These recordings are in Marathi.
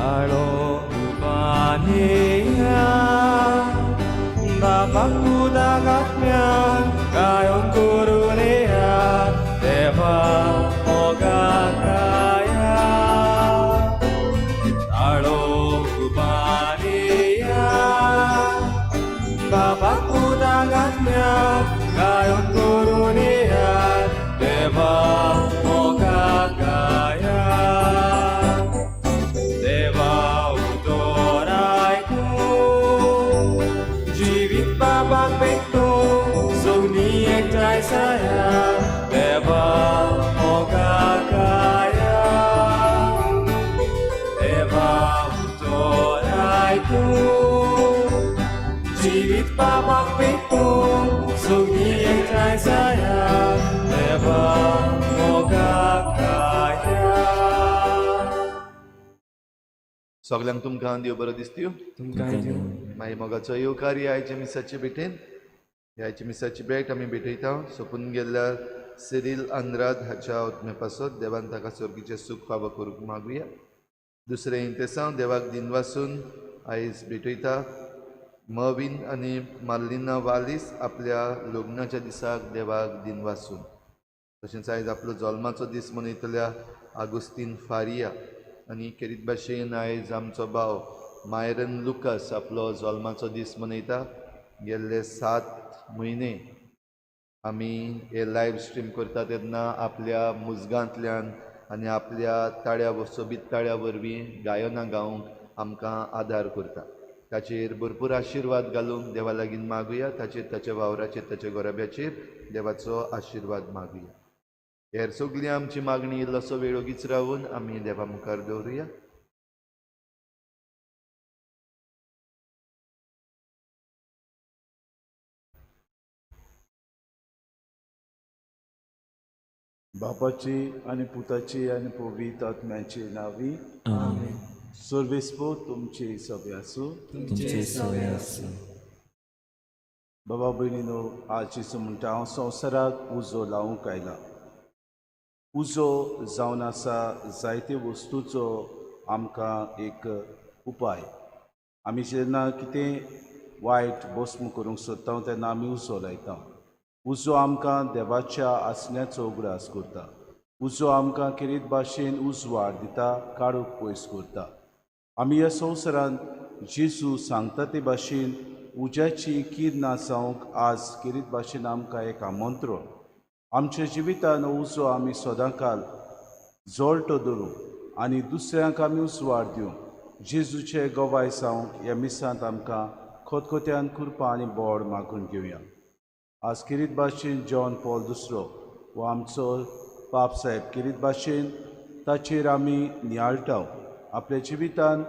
Alobania Bapakku dagatnya Kayon kurunea Deva moga kaya Alobania Bapakku dagatnya Kayon kurunea Deva moga kaya Deva utoraiku Jivit babak bekto Sugni ek jai saya Deva moga kaya Deva utoraiku Jivit babak bekto Sugni ek jai saya Deva moga kaya सगळ्यांक तुमकां देव बरो दिसत्यो मागीर मोगाचो येवकार आयच्या मिसाचे भेटेन ह्याच्या मिसाची भेट आमी भेटयता सोंपून गेल्ल्या सिरील आंद्राद हाच्या आत्मे पासत देवान ताका स्वर्गीचें सूख फावो करूंक मागुया दुसरें इंतेसांव देवाक दिनवासून आयज भेटयता मवीन आनी मार्लिना वालीस आपल्या लग्नाच्या दिसाक देवाक दिनवासून तशेंच आयज आपलो जल्माचो दीस मनयतल्या आगुस्तीन फारिया आनी खेरीत भाशेन आयज आमचो भाव मायरन लुकास आपलो जल्माचो दीस मनयता गेल्ले 7 म्हयने आमी हे लायव्ह स्ट्रीम करता तेन्ना आपल्या मुजगांतल्यान आनी आपल्या ताळ्या सोबीत ताळ्या वरवीं गायनां गावंक आमकां आदार करता ताचेर भरपूर आशिर्वाद घालूंक देवा लागीं मागुया ताचेर ताच्या वावराचेर ताच्या गोरब्याचेर देवाचो आशिर्वाद मागुया हेर सगळी आमची मागणी इल्लोसो वेळ ओगीच रावून आमी देवा मुखार दवरुया बापाची आनी पुताची आनी पवित्र आत्म्याची नावी सर्वेस्पो तुमची सभे आसूं बाबा भयणीनो आजचो म्हणटा हांव संवसाराक उजो लावूंक आयला उजो जावन आसा जायते वस्तूचो आमकां एक उपाय आमी जेन्ना कितें वायट भस्म करूंक सोदता तेन्ना आमी उजो लायता उजो आमकां देवाच्या आसण्याचो उगडास करता उजो आमकां किरीत भाशेन उजवाड दिता काळोख पयस करता आमी ह्या संवसारांत जेजू सांगता ते भाशेन उज्याची किर्नां जावंक आज किरीत भाशेन आमकां एक आमंत्रण आमच्या जिवितान उजो आमी सदांकाल जोळटो दवरूंक आनी दुसऱ्यांक आमी उजवाड दिवंक जेजूचे गोवाय जावंक ह्या मिसांत आमकां खोतखोत्यान कृपा आनी बोड मागून घेवया आज किरीत भाशेन जॉन पॉल दुसरो वो आमचो पाप साहेब किरीत भाशेन ताचेर आमी नियाळटाव आपल्या जिवितान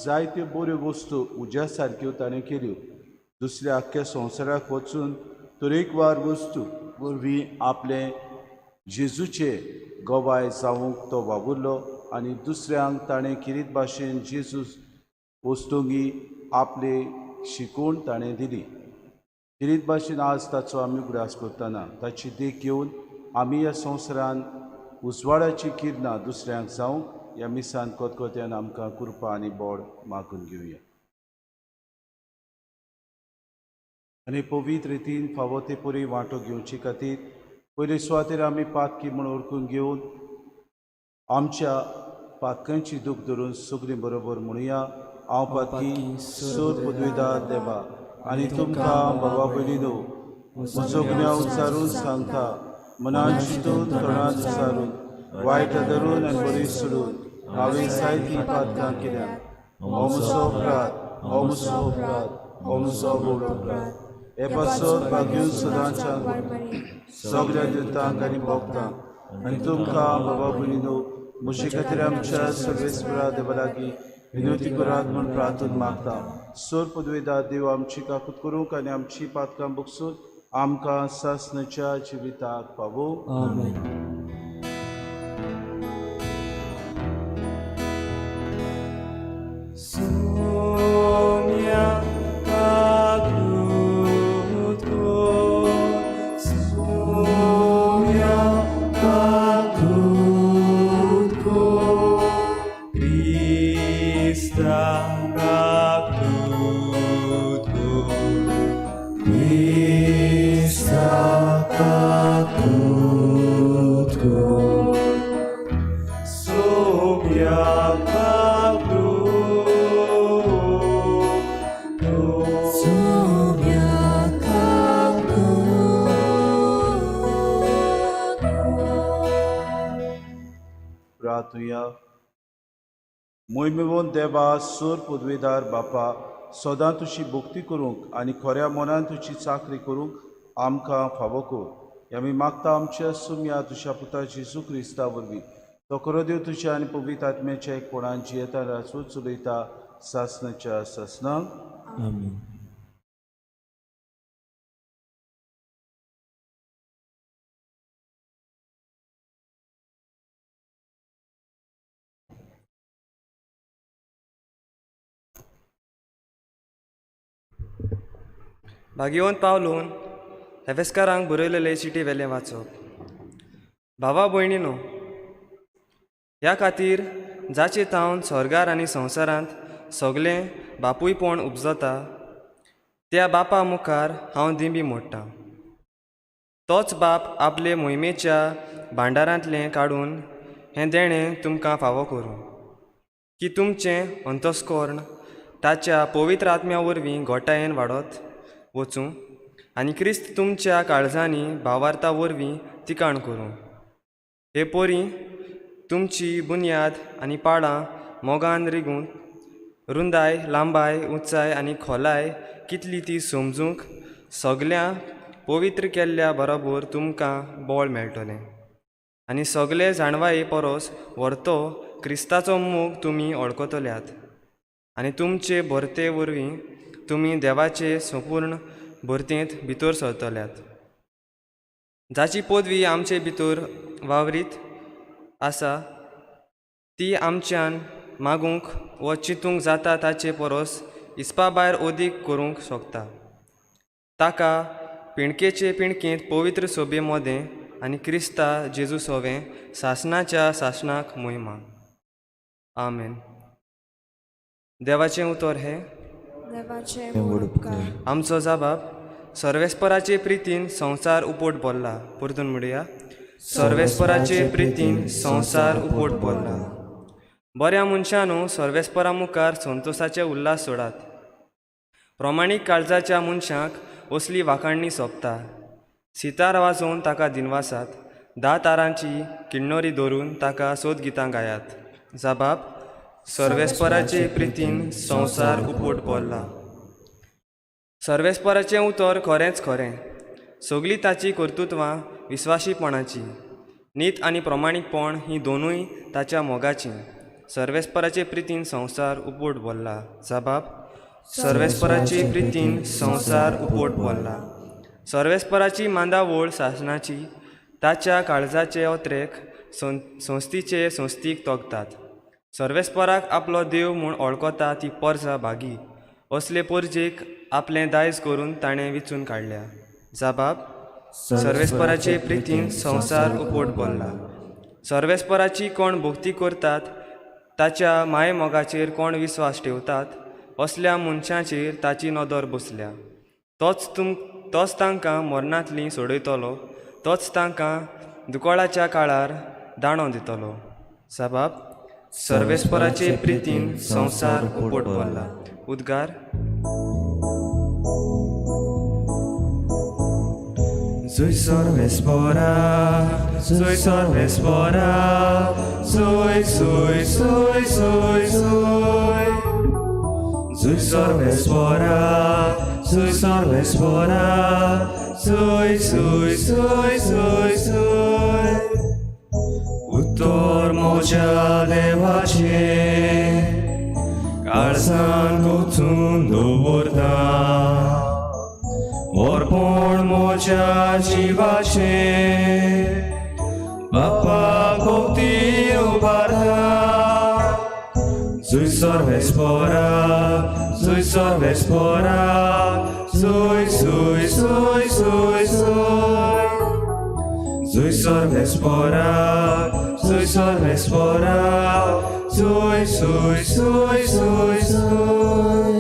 जायत्यो बऱ्यो वस्तू उज्या सारक्यो ताणें केल्यो दुसऱ्या आख्ख्या संवसाराक वचून तरेकवार वस्तू वरवीं आपले जेजूचे गोवाय जावंक तो वावुरलो आनी दुसऱ्यांक ताणें किरीत भाशेन जेजू वस्तूंगी आपले शिकवण ताणें दिली किरीत भाशेन आज ताचो आमी उगडास करतना ताची देख घेवन आमी ह्या संवसारान उजवाडाची किर्नां दुसऱ्यांक जावंक ह्या मिसान कोतकोत्यान आमकां कृपा आनी बोड मागून घेवया आनी पवित्र रितीन फावो ते परी वांटो घेवचे खातीर पयले सुवातेर आमी पातकी म्हूण ओळखून घेवन आमच्या पातकांची दूख धरून सगळीं बरोबर म्हणुया हांव पातकी सोर पदवीदार देवा आनी तुमकां बाबा भयणीनो म्हजो गुन्यांव उच्चारून सांगता मनान चिंतून तोंडान विचारून वायट धरून आनी बरी सोडून हांवें जायतीं पातकां केल्यां हो म्हजो अपराध हो म्हजो अपराध हो म्हजो व्हड अपराध हे पासत भाग्यून सदांच्या सगळ्या दिवतांक आनी भोगतांक आनी तुमकां बाबा भयणीनो म्हजे खातीर आमच्या सर्वेस्परा देवा लागीं विनवती करात म्हूण प्रार्थना मागता सोर पदवेदार देव आमची काकूत करूंक आनी आमची पातकां बगसून आमकां सासणेच्या जिविताक पावो तुया मोहिमेवोन देवा सोर पदवेदार बापा सदां तुजी भक्ती करूंक आनी खऱ्या मनान तुजी चाकरी करूंक आमकां फावो कर आमी मागता आमच्या सुम्या तुज्या पुता जेजू क्रिस्ता वरवीं तो करो देव तुज्या आनी पवित्र आत्म्याच्या एक कोणान जियेता राचून चलयता सासनाच्या सासनांक आमीन. भाग्यवंत पावलून एफेसकारांक बरयलेले चिटी वेले वाचप. भावा भयणीनो, ह्या खातीर जाचे तावन स्वर्गार आनी संवसारांत सगळें बापूयपण उपजता त्या बापा मुखार हांव दिंबी मोडटां. तोच बाप आपले मोहिमेच्या भांडारांतलें काडून हें देणें तुमकां फावो करूं की तुमचें अंतस्कर्ण ताच्या पवित्र आत्म्या वरवीं घोटायेन वाडत वचूं आनी क्रिस्त तुमच्या काळजांनी भावार्था वरवीं तिकाण करूं. हे पोरी तुमची बुन्याद आनी पाडां मोगान रिगून रुंदाय, लांबाय, उंचाय आनी खोलाय कितली ती समजूंक सगळ्या पवित्र केल्ल्या बरोबर तुमकां बळ मेळटलें आनी सगळे जाणवाये परस व्हरतो क्रिस्ताचो मोग तुमी वळखतल्यात आनी तुमचे भरते वरवीं तुमी देवाचे संपूर्ण भरतेंत भितर सरतल्यात. जाची पदवी आमचे भितर वावरीत आसा ती आमच्यान मागूंक व चिंतूंक जाता ताचे परस इस्पा भायर ओदीक करूंक शकता. ताका पिणकेचे पिणकेंत पवित्र सोबे मोदें आनी क्रिस्ता जेजू सोवें सासनाच्या सासनाक मोहिमा. आमेन. देवाचें उतर हे देवाचे व्हड उपकार. आमचो जबाब सर्वेस्पराचे प्रितीन संवसार उपोट बोल्ला. परतून म्हणुया, सर्वेस्पराचे प्रितीन संवसार उपोट बोल्ला. बऱ्या मनशांनो, सर्वेस्परा मुखार संतोशाचे उल्हास सोडात. प्रमाणीक काळजाच्या मनशाक असली वाखाणणी सोबता. सितार वाजोवन ताका दिनवासात. 10 तारांची किन्नोरी धरून ताका सोद गितां गायात. जबाब सर्वेस्पराचे प्रितीन संवसार उपोट बोल्ला. सर्वेस्पराचें उतर खरेंच खरें. सगळीं ताची कर्तुत्वां विस्वाशीपणाची. नीत आनी प्रमाणीकपण ही दोनूय ताच्या मोगाचीं. सर्वेस्पराचे प्रितीन संवसार उपोट बोल्ला. जबाब सर्वेस्पराचे प्रितीन संवसार उपोट बोल्ला. सर्वेस्पराची मांदावळ शासनाची ताच्या काळजाचे ओत्रेक संस्थीचे संस्थीक तोगतात. सर्वेस्पराक आपलो देव म्हूण वळखता ती परजा भागी. असले परजेक आपलें दायज करून ताणें विचून काडल्या. जबाब सर्वेस्पराचे प्रितीन संवसार उपोट बोल्ला. सर्वेस्पराची कोण भक्ती करतात ताच्या माये मोगाचेर कोण विस्वास ठेवतात असल्या मनशांचेर ताची नदर बसल्या. तोच तांकां मरणांतलीं सोडयतलो. तोच तांकां दुकाळाच्या काळार दाणो दितलो. जबाब सर्वेस्पराचे प्रितीन संवसार उपोट बोल्ला. उद्गार. Soy sorvespora, soy sorvespora, soy, soy, soy, soy, soy. Soy sorvespora, soy sorvespora, soy, soy, soy, soy, soy. Utor moja devache, काळजान गोचून दवरता. मोरपण मोच्या जिवाचे बापा भोवती उबारता. Soy sorvespora, soy sorvespora, soy, soy, soy, soy, soy. Soy sorvespora, soy sorvespora, soy, soy, soy, soy, soy.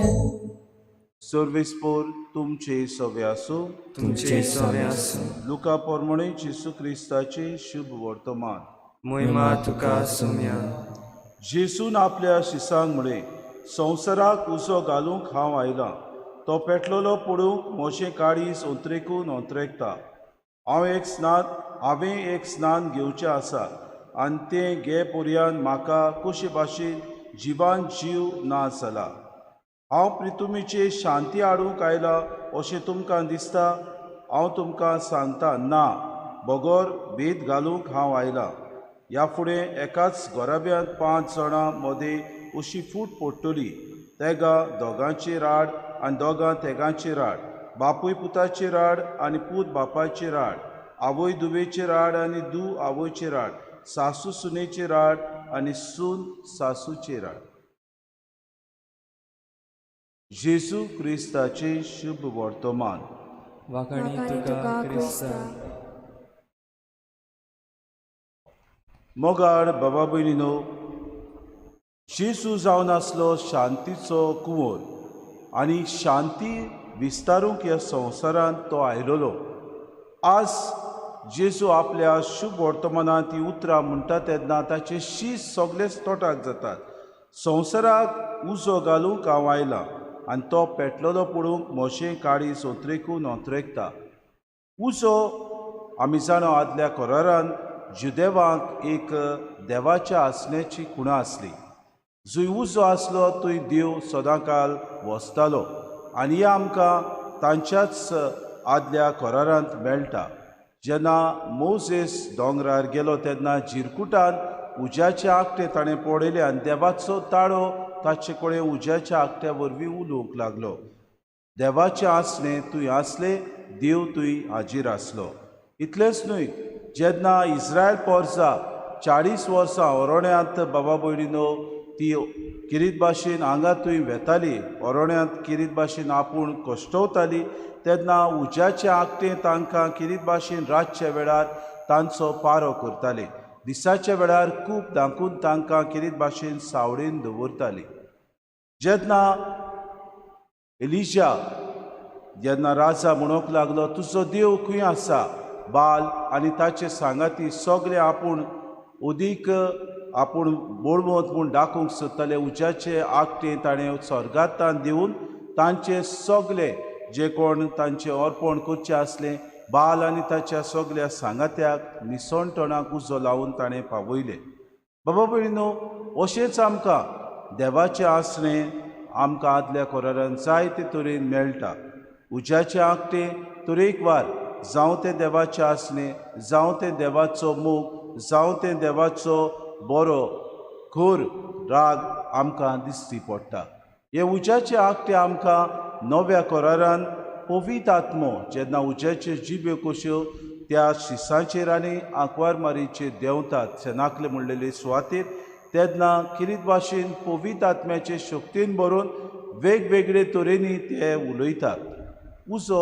सर्वेस्पोर तुमचे सवे आसूं. तुमचे सवे आसूं. लुका पोरमणे जेसू क्रिस्ताचे शुभ वर्तमान. मोहिमा तुका सुम्या. जेसून आपल्या शिसांक म्हळे, संवसाराक उजो घालूंक हांव आयलां. तो पेटलेलो पडूंक मोशें काळीज अंतरेकून अंतरेकता. हांवें एक स्नान घेवचें आसा. आनी तें घे पर्यान म्हाका कशे भाशेन जिवान जीव ना जाला. हांव प्रितुमीचे शांती हाडूंक आयला अशें तुमकां दिसता? हांव तुमकां सांगता, ना, बोगोर भेद घालूंक हांव आयला. ह्या फुडें एकाच घोराब्यांत 5 जाणां मदीं अशी फूट पडटली. तेगा दोगांची राड आनी दोगां तेगांची राड, बापूय पुताची राड आनी पूत बापाची राड, आवय दुवेची राड आनी दू आवयची राड, सासू सुनेची राड आनी सून सासूची राड. जेजू क्रिस्ताचे शुभ वर्तमान. वाखाणी तुका क्रिस्ता. मोगाड बाबा भयणीनो, जेजू जावन आसलो शांतीचो कुंवर आनी शांती विस्तारूंक ह्या संवसारांत तो आयलोलो. आज जेजू आपल्या शुभ वर्तमानांत ही उतरां म्हणटा तेन्ना ताचे शीस सगळेच तोटाक जातात. संवसाराक उजो घालूंक हांव आयला आनी तो पेटलेलो पडूंक मोशें काळी सोत्रेकून ओंत्रेकता. उजो आमी जाणो आदल्या कोरारांत जुदेवांक एक देवाच्या आसण्याची खुणा आसली. जंय उजो आसलो थंय देव सदांकाळ वसतालो आनी हें आमकां तांच्याच आदल्या कोरारांत मेळटा. जेन्ना मोजेस दोंगरार गेलो तेन्ना झिरकुटान उज्याचे आंकटे ताणें पळयले आनी देवाचो ताळो ताचे कडेन उज्याच्या आंकट्या वरवीं उलोवंक लागलो. देवाचें आसणें थंय आसलें, देव थंय हाजीर आसलो. इतलेंच न्हय, जेन्ना इस्रायल पोरसां 40 वर्सां ओरोण्यांत बाबा भयणीनो ती किरीत भाशेन हांगा थंय वेताली, ओरोण्यांत किरीत भाशेन आपूण कश्टवताली, तेन्ना उज्याचे आंकटे तांकां किरीत भाशेन रातच्या वेळार तांचो पारो करताले. दिसाच्या वेळार खूब दाखून तांकां किरीत भाशेन सावळेन दवरताली. जेन्ना एलिजा राजा म्हणूंक लागलो, तुजो देव खंय आसा? बाल आनी ताचे सांगाती सगळे आपूण बोळमोत म्हूण दाखोवंक सोदताले. उज्याचे आंकटे ताणें स्वर्गांतान दिवन तांचे सगळे जे कोण तांचें अर्पण करचें आसलें, बाल आनी ताच्या सगळ्या सांगात्याक निसणटणाक उजो लावन ताणें पावयले. बाबा भयणीनो, अशेंच आमकां देवाचें आसणें आमकां आदल्या कोरारांत जायते तरेन मेळटा. उज्याचे आंकटे तरेकवार, जावं तें देवाचें आसणें, जावं तें देवाचो मोग, जावं तें देवाचो बरो खोर राग आमकां दिश्टी पडटा. हे उज्याचे आंकटे आमकां नव्या कोरारांत पवित्र आत्मो जेन्ना उज्याच्यो जिब्यो कश्यो त्या शिसांचेर आनी आंकवार मारीचेर देंवतात शेनाकले म्हणलेले सुवातेर, तेन्ना किरीत भाशेन पवित्र आत्म्याचे शक्तीन भरून वेगवेगळे तरेनी ते उलयतात. उजो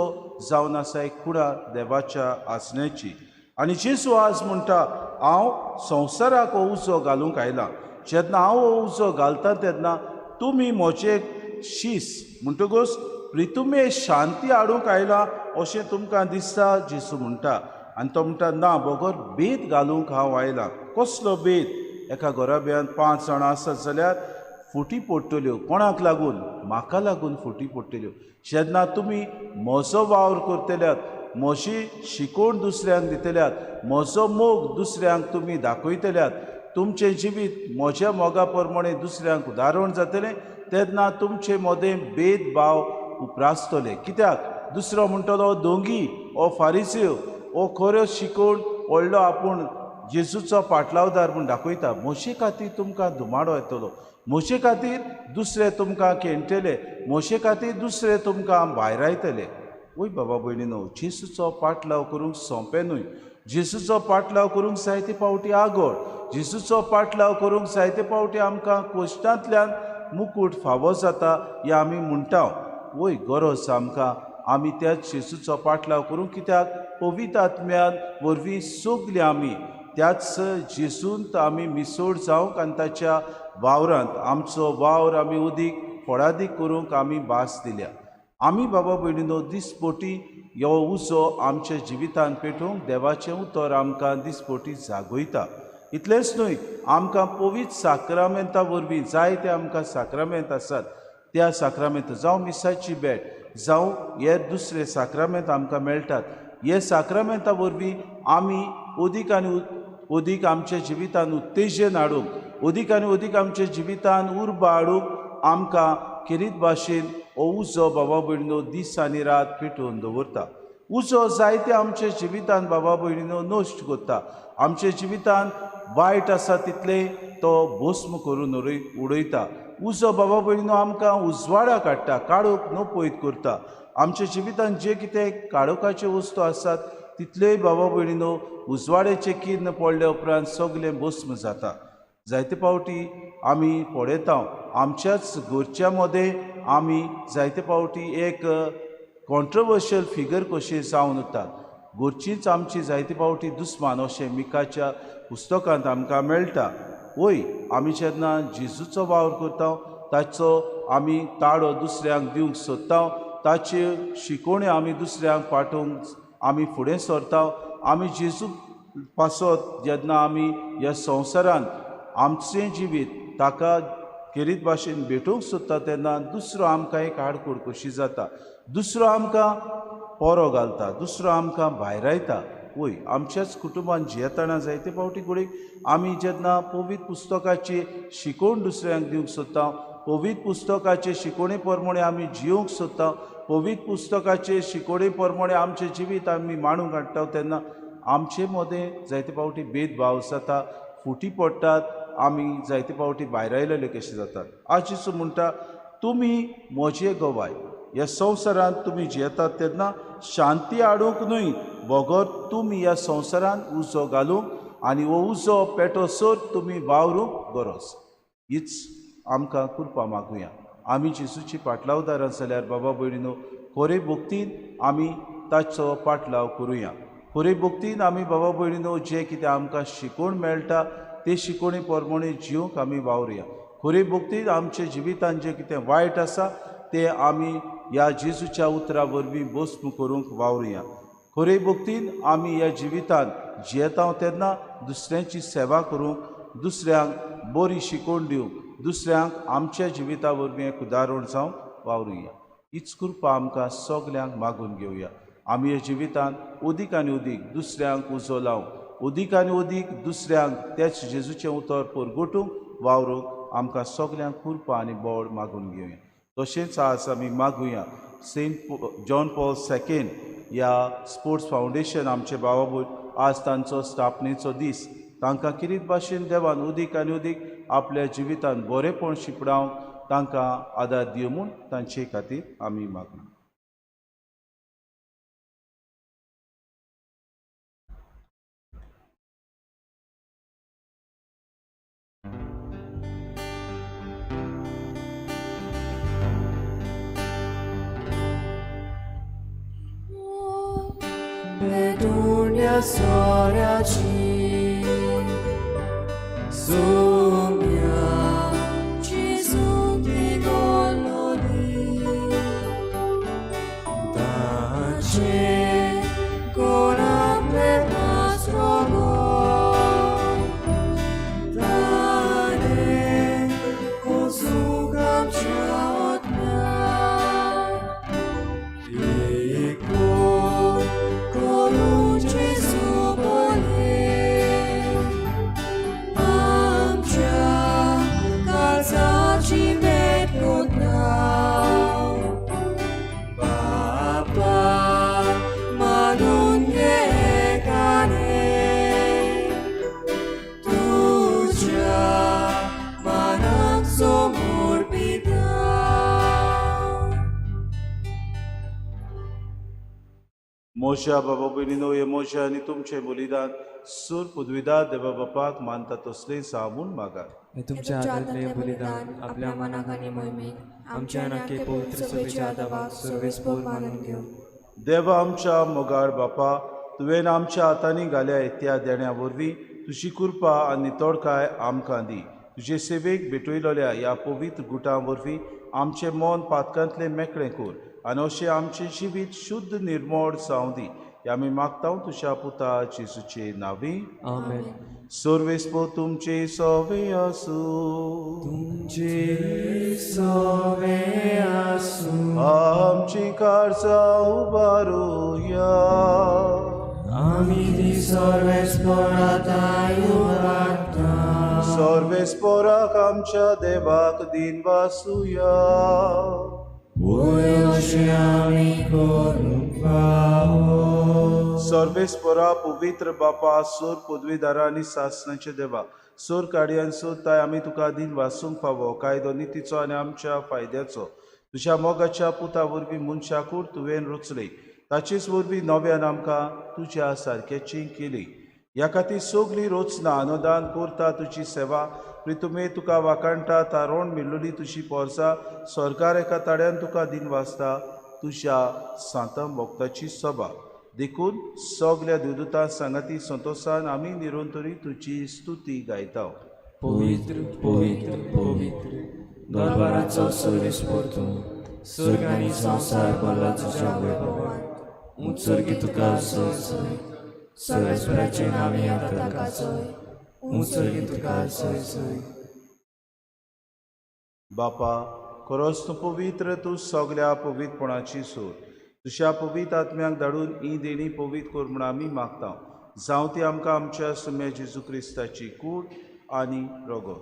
जावन आसा एक खुणा देवाच्या आसण्याची. आनी जेजू आज म्हणटा, हांव संवसाराक हो उजो घालूंक आयला. जेन्ना हांव हो उजो घालता तेन्ना तुमी म्हजे शीस म्हणटकूच प्रितुमे शांती हाडूंक आयला अशें तुमकां दिसता, जेजू म्हणटा. आनी तो म्हणटा, ना, बोगोर भेद घालूंक हांव आयला. कसलो भेद? एका घोराब्यांत 5 जाणां आसत जाल्यार फुटी पडटल्यो. कोणाक लागून? म्हाका लागून फुटी पडटल्यो. जेन्ना तुमी म्हजो वावर करतल्यात, म्हजी शिकोवण दुसऱ्यांक दितल्यात, म्हजो मोग दुसऱ्यांक तुमी दाखयतल्यात, तुमचें जिवीत म्हज्या मोगा प्रमाणे दुसऱ्यांक उदाहरण जातलें, तेन्ना तुमचे मदें भेदभाव उपरासतले. कित्याक? दुसरो म्हणटलो, दोंगी ओ फारिसीव ओ खऱ्यो शिकोवन व्हडलो आपूण जेजूचो पाटलावदार म्हूण दाखयता. म्हजे खातीर तुमकां धुमाडो येतलो, म्हजे खातीर दुसरे तुमकां खेळटले, म्हजे खातीर दुसरे तुमकां भायर आयतले. वय बाबा भयणीनो, जेजूचो पाटलाव करूंक सोंपें न्हय. जेजूचो पाटलाव करूंक जायते पावटी आगोड, जेजूचो पाटलाव करूंक जायते पावटी आमकां कश्टांतल्यान मुकूट फावो जाता हें आमी म्हणटा. वय गरज आमकां आमी त्याच जेजूचो पाटलाव करूंक, कित्याक पवित्र आत्म्यान वरवीं सगलीं आमी त्याच जेजूंत आमी मिसळ जावंक आनी ताच्या वावरांत आमचो वावर आमी उदीक फळादीक करूंक आमी भास दिल्या. आमी बाबा भयणीनो दिसपोटी हो उजो आमच्या जिवितांत पेटोवंक देवाचें उतर आमकां दिसपोटी जागयता. इतलेंच न्हय, आमकां पवित्र साक्रामेंता वरवीं जायते आमकां साक्रामेंत आसात. त्या साक्रामेंत जावं मिसाची भेट, जावं हे दुसरे साक्रामेंत आमकां मेळटात. हे साक्रामेंता वरवीं आमी उदीक आनी अदीक आमच्या जिवितान उत्तेजन हाडूंक अदीक आनी अदीक आमच्या जिवितान उर्बा हाडूंक आमकां खेरीत भाशेन हो उजो बाबा भयणीनो दीस आनी रात पेटोवन दवरता. उजो जायते आमच्या जिवितान बाबा भयणीनो नश्ट करता. आमच्या जिवितान वायट आसा तितले तो भस्म करून उडयता. उजो बाबा भयणीनो आमकां उजवाडाक हाडटा, काळोख नपयत करता. आमच्या जिवितान जे कितें काळोखाचे वस्तू आसात तितलेय बाबा भयणीनो उजवाड्याचे किर्ण पडले उपरांत सगळें भस्म जाता. जायते फावटी आमी पळयता आमच्याच घरच्या मदें आमी जायते फावटी एक कॉन्ट्रवर्शियल फिगर कशी जावन उरतात. घरचींच आमची जायते फावटी दुस्मान अशें मिकाच्या पुस्तकांत आमकां मेळटा. वय आमी जेन्ना जेजूचो वावर करता ताचो आमी ताळो दुसऱ्यांक दिवंक सोदता, ताचे शिकोवण्यो आमी दुसऱ्यांक पाठोवंक आमी फुडें सरता. आमी जेजू पासत जेन्ना आमी ह्या संवसारान आमचें जिवीत ताका खेरीत भाशेन भेटोवंक सोदता तेन्ना दुसरो आमकां एक आडखोड कशी जाता. दुसरो आमकां पोरो घालता, दुसरो आमकां भायरायता. वय आमच्याच कुटुंबान जियेतना जायते फावटी कडेन आमी जेन्ना पवित्र पुस्तकाची शिकोवण दुसऱ्यांक दिवंक सोदता, पवित्र पुस्तकाचे शिकोवणे प्रमाणे आमी जियोंक सोदता, पवित्र पुस्तकाचे शिकोवणे प्रमाणे आमचें जिवीत आमी मांडूंक हाडटा तेन्ना आमचे मदें जायते फावटी भेदभाव जाता, फुटी पडटात, आमी जायते फावटी भायरायलेले कशे जातात. आज जेजू म्हणटा तुमी म्हजे गवाय. ह्या संवसारांत तुमी जियेतात तेन्ना शांती हाडूंक न्हय, बगर तुमी ह्या संवसारान उजो घालूंक आनी हो उजो पेटोसर तुमी वावरूंक गरज. हीच आमकां कृपा मागुया. आमी जेजूची पाटलावदारां जाल्यार बाबा भयणीनो खरे भक्तीन आमी ताचो पाटलाव करुया. खरे भक्तीन आमी बाबा भयणीनो जे कितें आमकां शिकोवण मेळटा ते शिकोवणे प्रमाणे जिवंक आमी वावरुया. खरे भक्तीन आमच्या जिवितान जे कितें वायट आसा ते आमी ह्या जेजूच्या उतरा वरवीं भस्म करूंक वावरुया. खरे भक्तीन आमी ह्या जिवितान जियेता तेन्ना दुसऱ्यांची सेवा करूंक, दुसऱ्यांक बरी शिकोवण दिवंक, दुसऱ्यांक आमच्या जिविता वरवीं एक उदाहरण जावन वावरुया. हीच कृपा आमकां सगल्यांक मागून घेवया. आमी ह्या जिवितान अदीक आनी अदीक दुसऱ्यांक उजो लावंक, अदीक आनी अदीक दुसऱ्यांक तेच जेजूचें उतर परगटूंक वावरूंक आमकां सगल्यांक कृपा आनी बळ मागून घेवया. तशेंच आज आमी मागुया सेंट जॉन पॉल II ह्या स्पोर्ट्स फावंडेशन आमचे बाबा भयण आज तांचो स्थापनेचो दीस. तांकां किरीत भाशेन देवान अदीक आनी अदीक आपल्या जिवितान बरेपण शिपडावंक तांकां आदार दियो म्हूण तांचे खातीर आमी मागू. Petunia soraci Sumia Gesù ti golodi Dace Gora per nostro Lord Dane Usugam ciaot मोशा बाबा भयणीनो हे मोशा आनी तुमचें बलिदान सूर पदवीदार देवा बापाक मानता तसलें सामून मागात. हे तुमचे आदरले बलिदान आपल्या मनाक आनी मोहिमेक आमच्या नाके पवित्र सभेच्या आदाराक सर्वेस्पोर मानून घेऊ. देवा आमच्या मोगाळ बापा, तुवें आमच्या हातांनी घाल्या त्या देण्या वरवीं तुजी कृपा आनी तोडकाय आमकां दी. तुजे सेवेक भेटयलेल्या ह्या पवित्र गुटां वरवीं आमचें मन पातकांतलें मेकळें कर आनी अशें आमचें जिवीत शुद्ध निर्मळ जावं दी. हे आमी मागता तुज्या पुता जेजूचे नांवी. आमेन. सर्वेस्पो तुमचे सवे आसूं, तुमचे सवे आसूं, आमची काळजां उबारूया. आमी ती सर्वेस्पराताय उबारता सर्वेस्पराक आमच्या देवाक दिन वासुया अशें आमी करूंक फावो सर्वेस्परा पवित्र बापा सोर पदवीदारा आनी सासणाचे देवा सोर काडयान सोदताय आमी तुका दिन वासूंक फावो कायदो नितीचो आनी आमच्या फायद्याचो तुज्या मोगाच्या पुता वरवीं मनशाकूर तुवें रचले ताचेच वरवीं नव्यान आमकां तुज्या सारक्याची केली ह्या खातीर सगळीं रोचना अनुदान करता तुजी सेवा प्रितुमे तुका वाकाणटा तारोण मिळ्ळली तुजी पोरसां सरकार एका ताड्यान तुका दिन वाचता तुज्या सांत भक्ताची सभा देखून सगळ्या देवदूतां सांगाती संतोषान आमी निरंतरी तुजी स्तुती गायता पवित्र पवित्र पवित्र दरबाराचो सर्वेस्पर तूं स्वर्ग आनी संवसार भरला तुज्या वैभवान उत्सर्गी तुका सय सय सर्वेस्पराचें नांव येता ताका सय उत्सर्गी तुका सय सय बापा खरोच तूं पवित्र तूं सगळ्या पवित्रपणाची सोर तुज्या पवित्र आत्म्याक धाडून ही देणी पवित्र कर म्हूण आमी मागता जावं ती आमकां आमच्या सुम्या जेजू क्रिस्ताची कूड आनी रोगो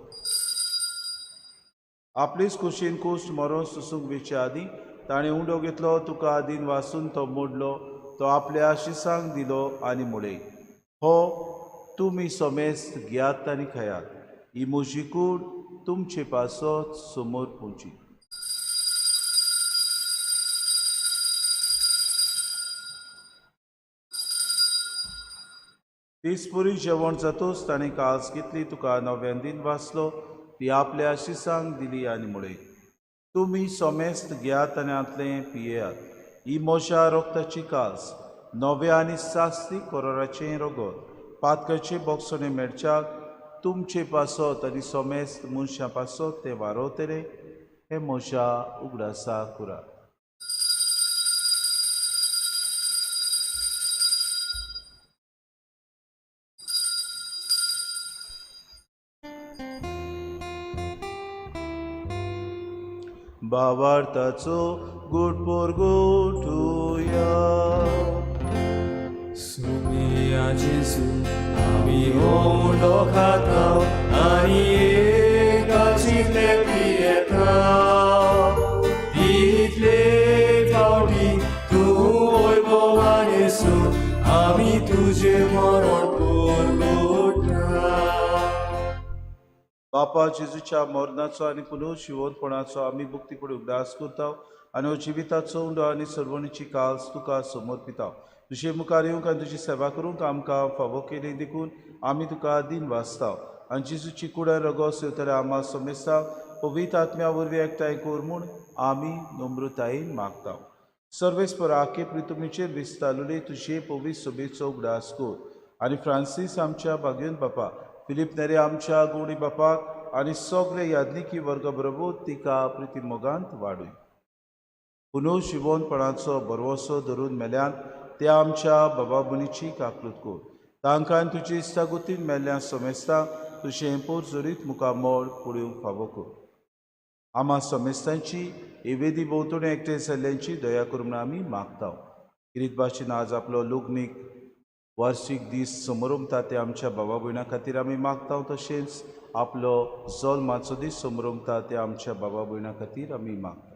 आपलीच कुशीन कुश्ट मरोन सुसूंक वेच्या आदीं ताणें उंडो घेतलो तुका आदीन वाचून तो मोडलो तो आपल्या शिसांक दिलो आनी मुळे हो तुमी समेस्त घेयात आनी खयात ही म्हजी कूड तुमचे पासत समोर पोवची तिसपुरी जेवण जातूच ताणें कास घेतली तुका नव्यान दिन वाचलो ती आपल्या शिसांक दिली आनी मुळे तुमी समेस्त घेयात आनी आतलें पियेयात ही म्हज्या रोगताची कास नवे आनी सास्ती कोरोराचें रोगोत पातकाचे बोगसोने मेळच्याक तुमचे पासत आनी समेस्त मनशां पासत ते वारोतले हे म्हज्या उगडासा कुरा भावार्थाचो गोडपोर गोठुया सुमिया जेजू आमी ओंडो खाता आनी एकाचितले पियेता तितले फावटी तूं वैभवान येसू आमी तुजें मरण परगोटा बापा जेजूच्या मरणाचो आनी पुनर्जीवनपणाचो आमी भक्तीपणे उगडास करता आनी जिविताचो उंडो आनी सर्वणीची कास तुका समर्पिता तुजे मुखार येवंक आनी तुजी सेवा करूंक आमकां फावो केली देखून आमी तुका दिन वाचता आनी जेजूची कुडान रगो सेवतले आमा समेस्ता पवित्र आत्म्या वरवीं एकठांय कर म्हूण आमी नम्रतायेन मागता सर्वेस्पर आखे प्रितुमेचेर विस्तारलेले तुजे पवित्र सभेचो उगडास कर आनी फ्रांसीस आमच्या भाग्यवन बापा फिलीप नेरे आमच्या गोडी बापाक आनी सगळे याज्ञिकी वर्ग बरोबर तिका प्रिती मोगांत वाडूय पुनर्जीवनपणाचो बरवसो धरून मेल्यान त्या आमच्या बाबा भयणीची काकूट कर तांकां तुजी इश्टागुतीन मेल्ल्या समेस्ता तुजें पोरजोरीत मुखामोळ पुडूंक फावो कर आमा समेस्तांची एवेदी भोंवतणी एकठांय जाल्ल्यांची दया कर म्हूण आमी मागता किरीत भाशेन आज आपलो लग्नीक वार्षिक दीस समारंभता ते आमच्या बाबा भयणां खातीर आमी मागता तशेंच आपलो जल्माचो दीस समारंभता ते आमच्या बाबा भयणां खातीर आमी मागता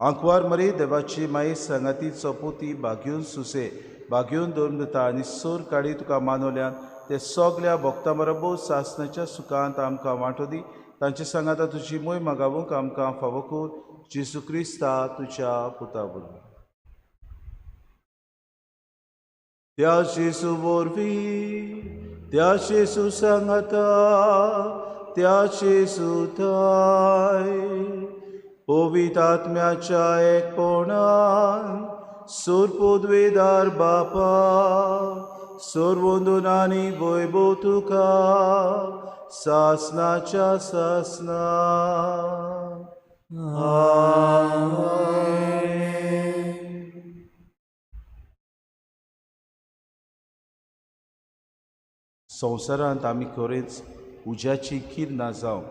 आंकवार मरे देवाची माई सांगाती चपोती भाग्यून सुसे भाग्यून धर्मता आनी सोर काडी तुका मानवल्यान ते सगळ्या भक्तां बरोबर सासणाच्या सुखांत आमकां वांटो दी तांचे सांगाता तुजी मोय मागावूंक आमकां फावो कर जेजू क्रिस्ता तुज्या पुता वरवीं त्या जेजू वरवीं त्या जेजू सांगाता त्या जेजू थाय पवित्र आत्म्याच्या एकपणान सोर पदवेदार बापा सोर वंदनांनी वैभव तुका सासणाच्या सासना संवसारांत आमी खरेंच उज्याची किर्नां जावं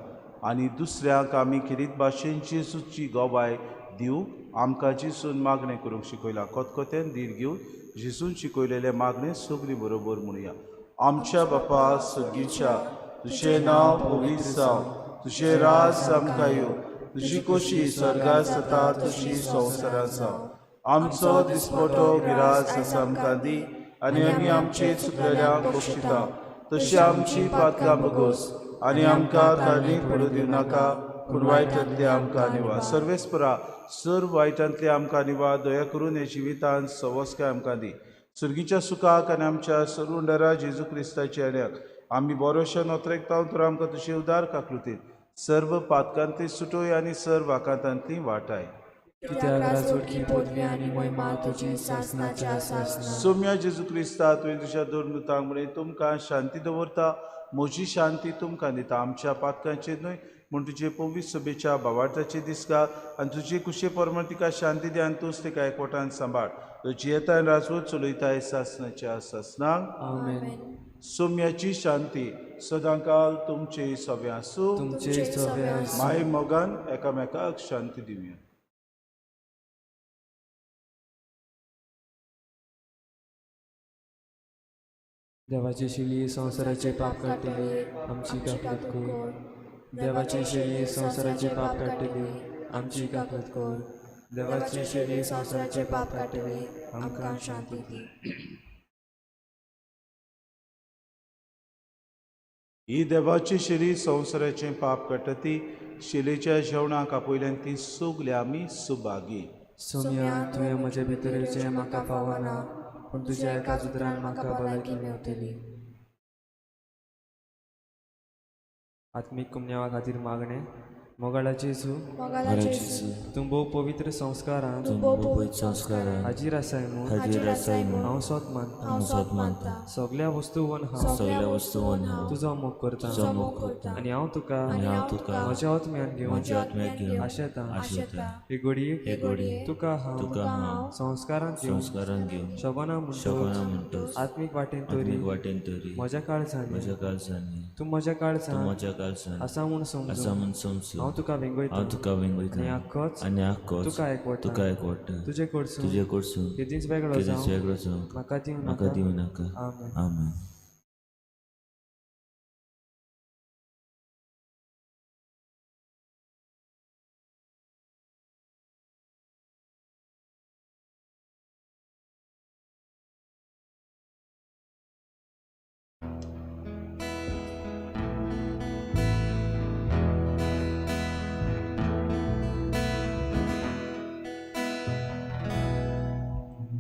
आनी दुसऱ्यांक आमी किरीत भाशेन जेजूची गोवाय दिवंक आमकां जिसून मागणें करूंक शिकयलां. कोतकोतेन धीर घेवन जिसून शिकयलेले मागणें सगळीं बरोबर म्हणुया. आमच्या बापा सर्गीच्या, तुजें नांव पवित्र जावं, तुजें राज आमकां येवं, तुजी खोशी स्वर्गांत जाता तशी संवसारांत जावं. आमचो दिसपटो गिरास आसा आमकां दी, आनी आमी आमचे चुकलेल्यांक बक्षिता, तशी आमची पातकां बगोस, आनी आमकां तारणीक पडूं दिवं नाका, पूण वायटांतले आमकां निवार. सर्वेस्परा सर्व वायटांतले आमकां निवार. दया करून हे जिवितांत सवस्काय आमकां दी. सुर्गीच्या सुखाक आनी आमच्या सर्वुंडरा जेजू क्रिस्ताच्या येण्याक आमी बरोशेन नोतरेकतावन तर आमकां तुजे उदार काकलुतीत सर्व पातकांतली सुटोय आनी सर्व आकांतांतली वाटाय. कित्याक राजवटकी पदवी आनी महिमा तुजी सासनाच्या सासना. सोम्या जेजू क्रिस्ता तुवें तुज्या दोरदूतांक म्हणून तुमकां शांती दवरता. म्हजी शांती तुमकां दिता. आमच्या पातकांचेर न्हय म्हूण तुजे पवित्र सभेच्या भावार्थाचे दिसका आनी तुजे कुशे परमण तिका शांती दी आनी तूंच तिका एकवटान सांबाळ. तुजी येताय राजवट चलयताय सासनाच्या सासनाक. आमेन. सोम्याची शांती सदांकाल तुमचे सवे आसूं. तुमचे सवे आसूं. माय मोगान एकामेकाक शांती दिवया. देवाची शिली संसाराचे पाप काढले आमची काकलत कर. देवाची शिली संसाराचे पाप काढले आमची काकलत कर. देवाची शिली संसाराचे पाप काढले आमकां शांती दी. ही देवाची शिरी संवसाराचें पाप कटती. शिलेच्या जेवणाक आपयल्यान ती सगली आमी सुभागी. सोम्या तुवें म्हजे भितरचे म्हाका पावना, पूण तुज्या एका उतरान म्हाका भलायकी मेवतली. आत्मीक कुमन्यावा खातीर मागणें. मोगाळाचे जेजू, मोगाळाचे जेजू, तूं भोव पवित्र संस्कारांत हाजीर आसाय म्हूण हांव सोत मानता. सगळ्या वस्तूवन हांव तुजो मोग करता आनी हांव तुका म्हज्या आत्म्यान घेवन आशेतां. हे घडये तुका हांव संस्कारांत घेवन शोभना म्हणटोच आत्मीक वाटेन तरी म्हज्या काळजांनी तूं म्हज्या काळजांत आसा म्हूण समजून हांव तुका वेंगयता आनी आख्खोच तुका एकवटा. तुजे कडसून केदींच वेगळो जावं म्हाका दिवं नाका. आमेन.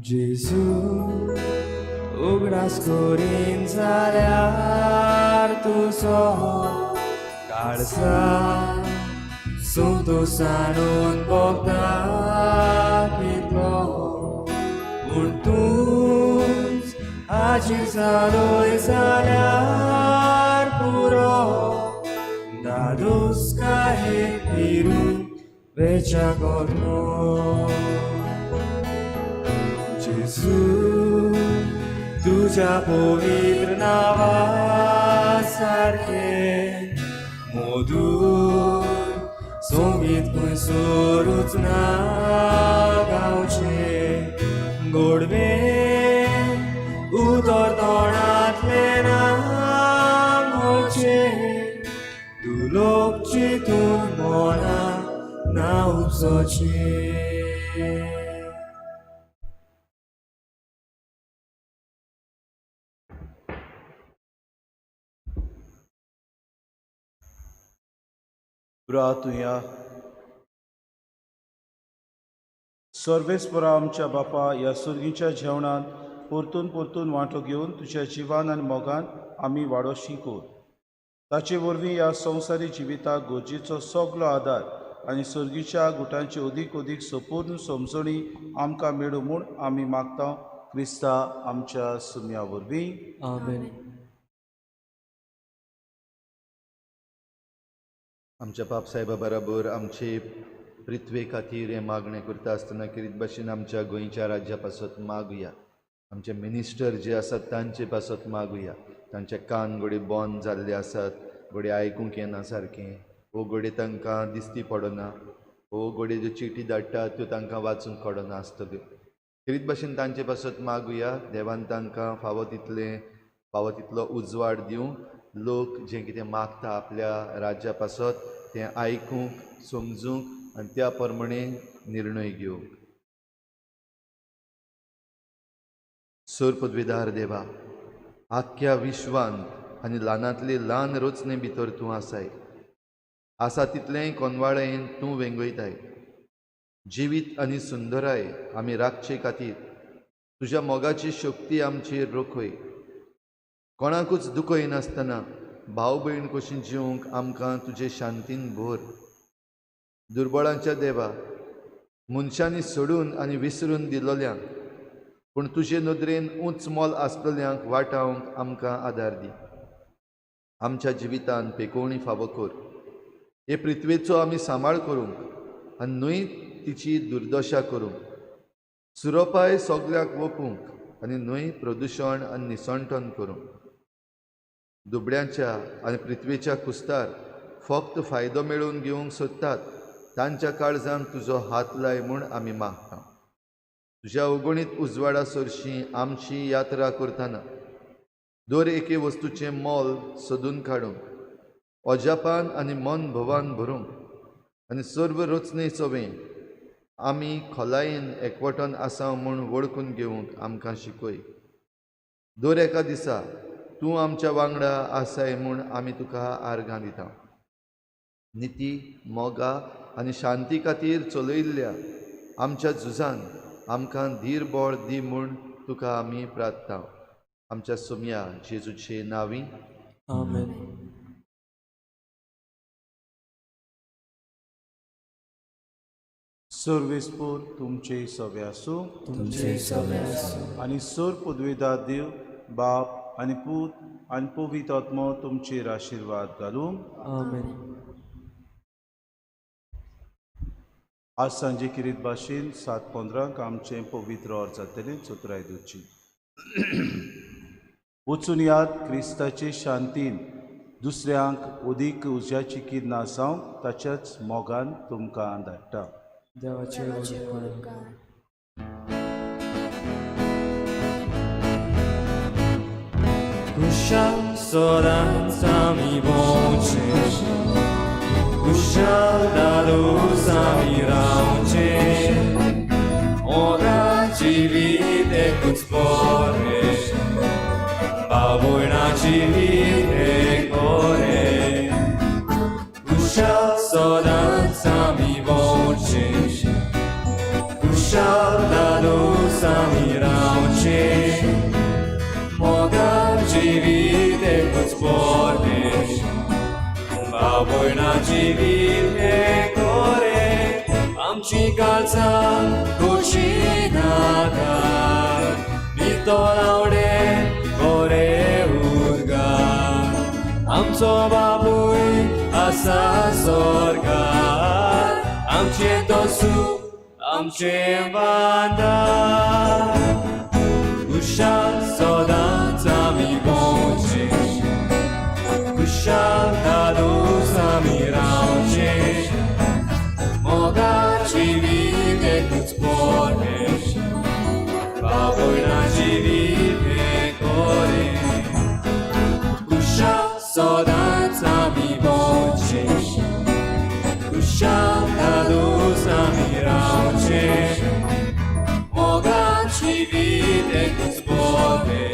जेजू उगडास करीन जाल्यार तुजो काळजा संतोषानून भोगता कितलो. पूण तूंच हाजीर जालोय जाल्यार पुरो दादोस काय फिरून वेच्या कोतो. जेजू तुझ्या पवित्र नावा सारखे मधुर संगीत खंयसरूच ना गावचे. गोडवे उतर तोंडांतले नाम होचे. तूं लोक चिंतून मोना ना उपसोचे. तुया सर्वेस्परा आमच्या बापा ह्या सुर्गीच्या जेवणात परतून वांटो घेवन तुज्या जिवान आनी मोगान आमी वाडोशी कोर. ताचे वरवीं ह्या संवसारी जिविताक गरजेचो सगलो आदार आनी सुर्गीच्या गुटांची अदीक संपूर्ण समजणी आमकां मेळूं म्हूण आमी मागता. क्रिस्ता आमच्या सुम्या वरवीं. आमेन. आमच्या बाप साहेबा बरोबर आमचे पृथ्वे खातीर हे मागणें करता आसतना कितें भाशेन आमच्या गोंयच्या राज्या पासत मागुया. आमचे मिनिस्टर जे आसात तांचे पासत मागुया. तांचे कान घोडे बंद जाल्ले आसात, घोडे आयकूंक येना सारकें, वो घोडे तांकां दिसती पडना, हो गोडे ज्यो चिटी धाडटा त्यो तांकां वाचूंक कळना आसतल्यो. खरीत भाशेन तांचे पासत मागुया देवान तांकां फावो तितलो उजवाड दिवंक, लोक जें कितें मागता आपल्या राज्या पासत तें आयकूंक, समजूंक आनी त्या प्रमाणे निर्णय घेवंक. सर पदवीदार देवा, आख्ख्या विश्वांत आनी ल्हानांतले ल्हान रचने भितर तूं आसाय. आसा तितलेंय कोनवाळेन तूं वेंगयताय. जिवीत आनी सुंदराय आमी राखचे खातीर तुज्या मोगाची शक्ती आमचेर रोखय. कोणाकूच दुखय नासतना भाव भयण कशीं जिवंक आमकां तुजे शांतीन भर. दुर्बळांच्या देवा, मनशांनी सोडून आनी विसरून दिलोल्यांक पूण तुजे नदरेन उंच मोल आसलेल्यांक वाटावंक आमकां आदार दी. आमच्या जिवितांत पेकोवणी फावो कर. हे पृथ्वेचो आमी सांबाळ करूंक आनी न्हय तिची दुर्दशा करूंक. सुरोपाय सगल्याक ओपूंक आनी न्हय प्रदुशण आनी निसणटण करूंक. दुबळ्यांच्या आनी पृथ्वेच्या कुस्तार फक्त फायदो मेळोवन घेवंक सोदतात तांच्या काळजांत तुजो हात लाय म्हूण आमी मागता. तुज्या अगणीत उजवाडा सरशीं आमची यात्रा करतना दर एके वस्तूचें मोल सोदून काडूंक, अजापान आनी मन भवान भरूंक आनी सर्व रचने चोवें आमी खोलायेन एकवटन आसाव म्हूण वळखून घेवंक आमकां शिकय. दर एका दिसा तूं आमच्या वांगडा आसाय म्हूण आमी तुका आर्गां दिता. निती, मोगा आनी शांती खातीर चलयल्ल्या आमच्या झुजांत आमकां धीरबळ दी म्हूण तुका आमी प्रार्थना. आमच्या सोम्या जेजूचे नांवी. आमेन. सर्वेस्पूर तुमचे सवे आसूं. तुमचे सवे आसूं. आनी सर पदवीदार देव बाप आनी पूत आनी पवित्र आत्मो तुमचेर आशिर्वाद घालूं. आमेन. आज सांजे किरीत भाशेन 7:15 आमचें पवित्र और जातलें चतुराय दोची. वचून याद क्रिस्ताचे शांतीन दुसऱ्यांक ओदीक उज्याची कीद नासांव ताच्याच मोगान तुमकां धाडटा. देवाचे उपकार. Kushal soran sami voce, kushal dadu sami rauce, ora civite cuț spore, baboi na civite core. Kushal soran sami voce, kushal dadu sami rauce, mogar civite cuț spore, baboi na civite core. Amci calța cucinata, mito laude core urga. Amco babui asa sorgar, amce dosu, amce banda. Kushal sodanța mi voce, kushal dadu sami rauce, mogar civite cuț spore, baboi na civite core. Kushal sodanța mi voce, kushal dadu sami rauce, mogar civite cuț spore,